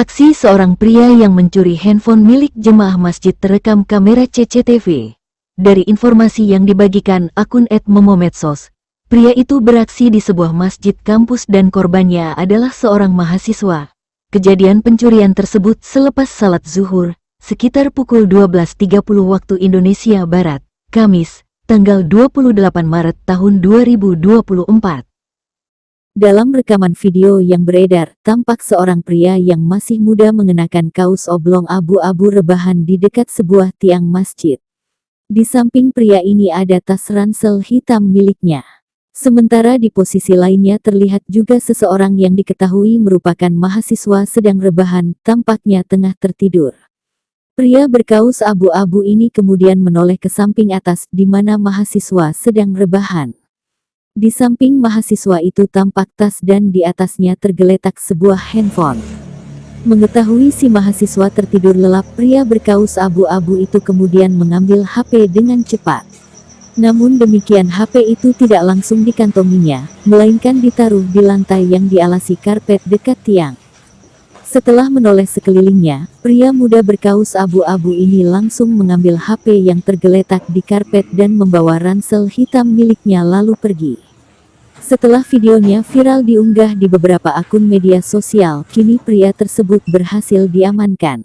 Aksi seorang pria yang mencuri handphone milik jemaah masjid terekam kamera CCTV. Dari informasi yang dibagikan akun @momomedsos, pria itu beraksi di sebuah masjid kampus dan korbannya adalah seorang mahasiswa. Kejadian pencurian tersebut selepas salat zuhur, sekitar pukul 12.30 waktu Indonesia Barat, Kamis, tanggal 28 Maret tahun 2024. Dalam rekaman video yang beredar, tampak seorang pria yang masih muda mengenakan kaos oblong abu-abu rebahan di dekat sebuah tiang masjid. Di samping pria ini ada tas ransel hitam miliknya. Sementara di posisi lainnya terlihat juga seseorang yang diketahui merupakan mahasiswa sedang rebahan, tampaknya tengah tertidur. Pria berkaus abu-abu ini kemudian menoleh ke samping atas di mana mahasiswa sedang rebahan. Di samping mahasiswa itu tampak tas dan di atasnya tergeletak sebuah handphone. Mengetahui si mahasiswa tertidur lelap, pria berkaus abu-abu itu kemudian mengambil HP dengan cepat. Namun demikian HP itu tidak langsung dikantonginya, melainkan ditaruh di lantai yang dialasi karpet dekat tiang. Setelah menoleh sekelilingnya, pria muda berkaus abu-abu ini langsung mengambil HP yang tergeletak di karpet dan membawa ransel hitam miliknya lalu pergi. Setelah videonya viral diunggah di beberapa akun media sosial, kini pria tersebut berhasil diamankan.